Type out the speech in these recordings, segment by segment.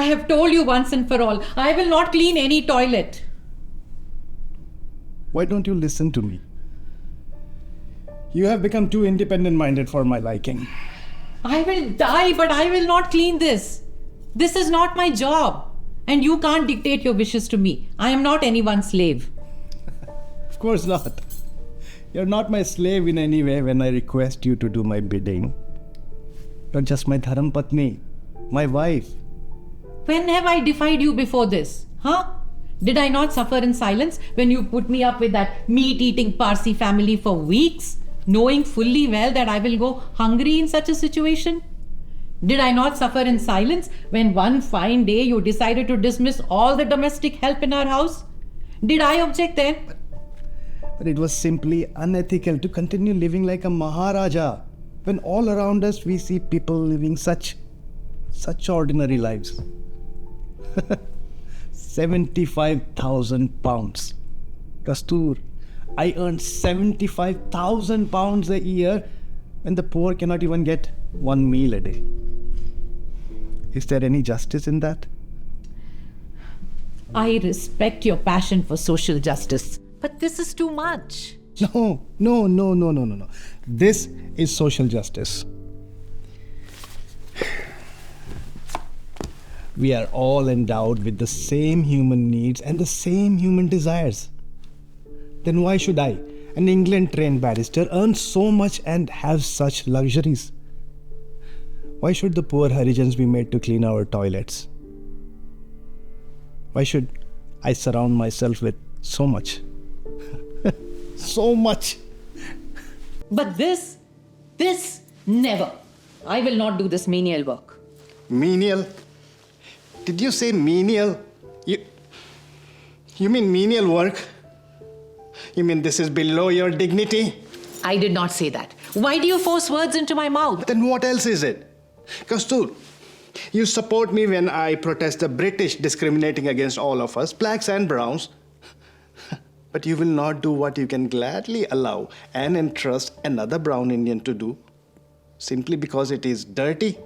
have told you once and for all, I will not clean any toilet. Why don't you listen to me? You have become too independent-minded for my liking. I will die, but I will not clean this. This is not my job. And you can't dictate your wishes to me. I am not anyone's slave. Of course not. You're not my slave in any way when I request you to do my bidding. You're just my dharam patni, my wife. When have I defied you before this? Huh? Did I not suffer in silence when you put me up with that meat-eating Parsi family for weeks, knowing fully well that I will go hungry in such a situation? Did I not suffer in silence when one fine day you decided to dismiss all the domestic help in our house? Did I object then? But it was simply unethical to continue living like a Maharaja when all around us we see people living such ordinary lives. 75,000 pounds. Kastur, I earn 75,000 pounds a year when the poor cannot even get one meal a day. Is there any justice in that? I respect your passion for social justice, but this is too much. No. This is social justice. We are all endowed with the same human needs and the same human desires. Then why should I, an England-trained barrister, earn so much and have such luxuries? Why should the poor Harijans be made to clean our toilets? Why should I surround myself with so much? So much. But this, never. I will not do this menial work. Menial? Did you say menial? You mean menial work? You mean this is below your dignity? I did not say that. Why do you force words into my mouth? Then what else is it? Kastur, you support me when I protest the British discriminating against all of us, blacks and browns. But you will not do what you can gladly allow and entrust another brown Indian to do, simply because it is dirty.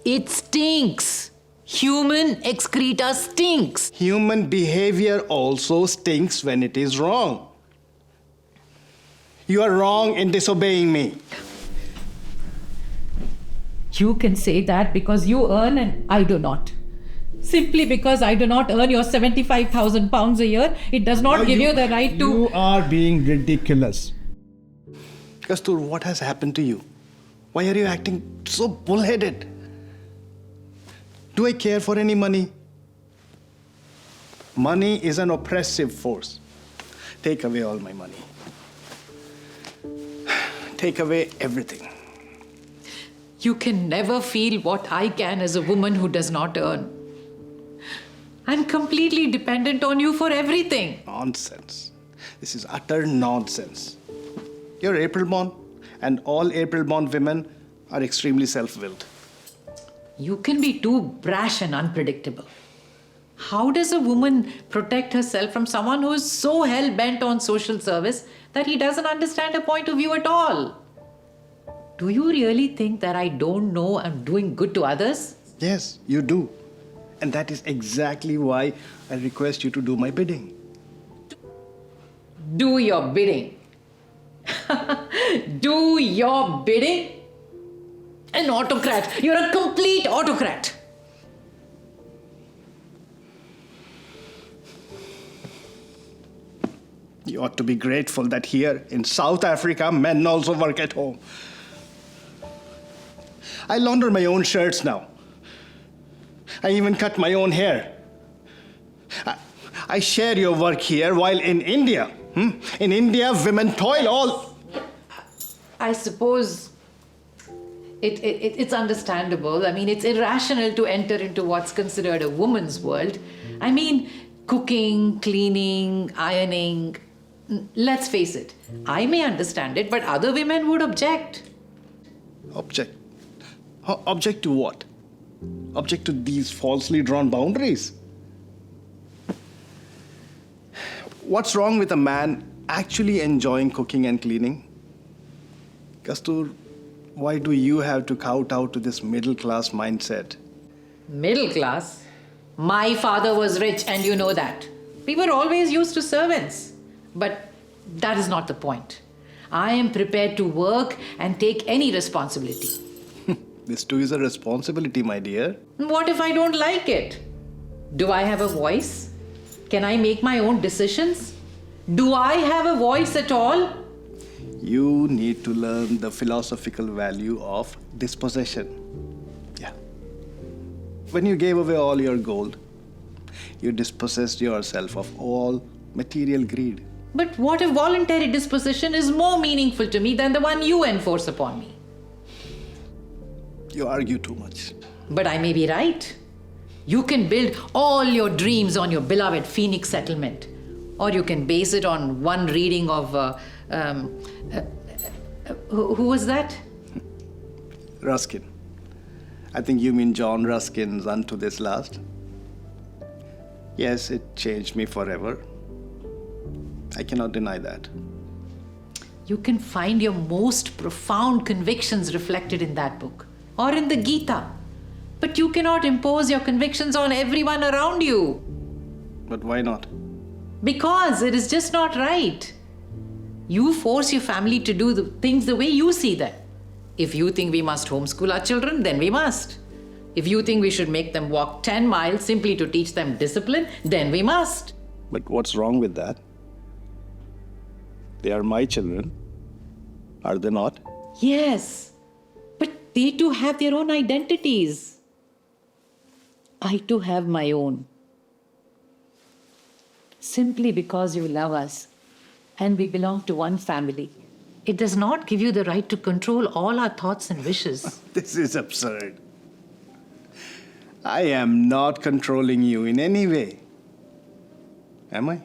It stinks. Human excreta stinks. Human behavior also stinks when it is wrong. You are wrong in disobeying me. You can say that because you earn and I do not. Simply because I do not earn your 75,000 pounds a year, it does not give you the right to... You are being ridiculous. Kastur, what has happened to you? Why are you acting so bullheaded? Do I care for any money? Money is an oppressive force. Take away all my money. Take away everything. You can never feel what I can as a woman who does not earn. I'm completely dependent on you for everything. Nonsense. This is utter nonsense. You're April-born, and all April-born women are extremely self-willed. You can be too brash and unpredictable. How does a woman protect herself from someone who is so hell-bent on social service that he doesn't understand her point of view at all? Do you really think that I don't know I'm doing good to others? Yes, you do. And that is exactly why I request you to do my bidding. Do your bidding. Do your bidding? An autocrat. You're a complete autocrat. You ought to be grateful that here in South Africa, men also work at home. I launder my own shirts now. I even cut my own hair. I share your work here, while in India, women toil all... I suppose it's understandable. I mean, it's irrational to enter into what's considered a woman's world. I mean, cooking, cleaning, ironing. Let's face it, I may understand it, but other women would object. Object? Object to what? Object to these falsely drawn boundaries? What's wrong with a man actually enjoying cooking and cleaning? Kastur, why do you have to kowtow to this middle-class mindset? Middle class? My father was rich, and you know that. We were always used to servants. But that is not the point. I am prepared to work and take any responsibility. This too is a responsibility, my dear. What if I don't like it? Do I have a voice? Can I make my own decisions? Do I have a voice at all? You need to learn the philosophical value of dispossession. Yeah. When you gave away all your gold, you dispossessed yourself of all material greed. But what if voluntary disposition is more meaningful to me than the one you enforce upon me? You argue too much. But I may be right. You can build all your dreams on your beloved Phoenix settlement. Or you can base it on one reading of... who was that? Ruskin. I think you mean John Ruskin's Unto This Last. Yes, it changed me forever. I cannot deny that. You can find your most profound convictions reflected in that book or in the Gita. But you cannot impose your convictions on everyone around you. But why not? Because it is just not right. You force your family to do the things the way you see them. If you think we must homeschool our children, then we must. If you think we should make them walk 10 miles simply to teach them discipline, then we must. But what's wrong with that? They are my children. Are they not? Yes, but they too have their own identities. I too have my own. Simply because you love us and we belong to one family, it does not give you the right to control all our thoughts and wishes. This is absurd. I am not controlling you in any way. Am I?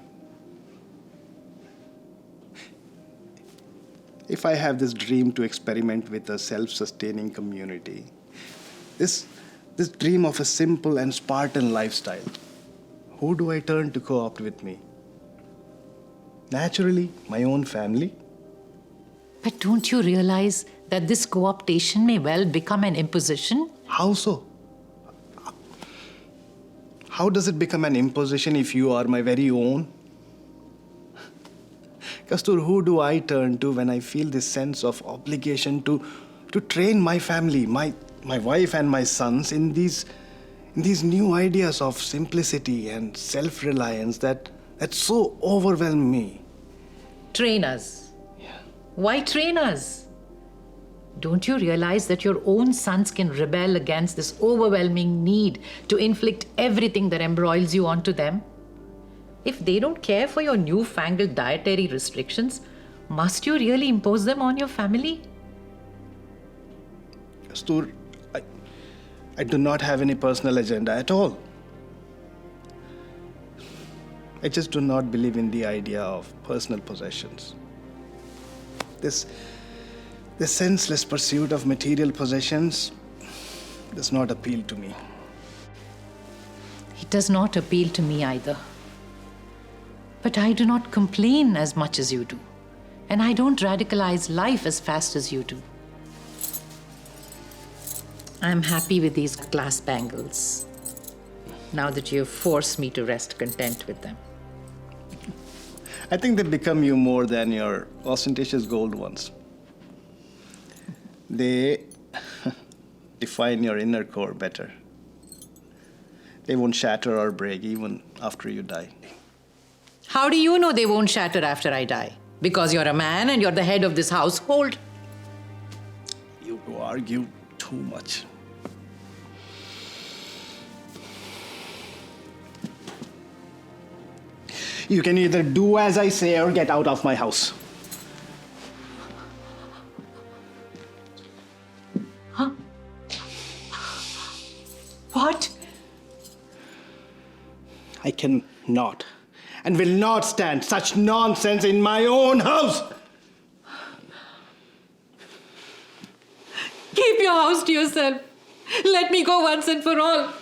If I have this dream to experiment with a self-sustaining community, this dream of a simple and Spartan lifestyle, who do I turn to co-opt with me? Naturally, my own family. But don't you realize that this co-optation may well become an imposition? How so? How does it become an imposition if you are my very own? Kastur, who do I turn to when I feel this sense of obligation to train my family, my wife and my sons in these new ideas of simplicity and self-reliance that so overwhelm me? Trainers. Yeah. Why trainers? Don't you realize that your own sons can rebel against this overwhelming need to inflict everything that embroils you onto them? If they don't care for your newfangled dietary restrictions, must you really impose them on your family? Kastur, I do not have any personal agenda at all. I just do not believe in the idea of personal possessions. This senseless pursuit of material possessions does not appeal to me. It does not appeal to me either. But I do not complain as much as you do. And I don't radicalize life as fast as you do. I'm happy with these glass bangles, now that you have forced me to rest content with them. I think they become you more than your ostentatious gold ones. They define your inner core better. They won't shatter or break even after you die. How do you know they won't shatter after I die? Because you're a man and you're the head of this household. You argue too much. You can either do as I say or get out of my house. Huh? What? I cannot and will not stand such nonsense in my own house. Keep your house to yourself. Let me go once and for all.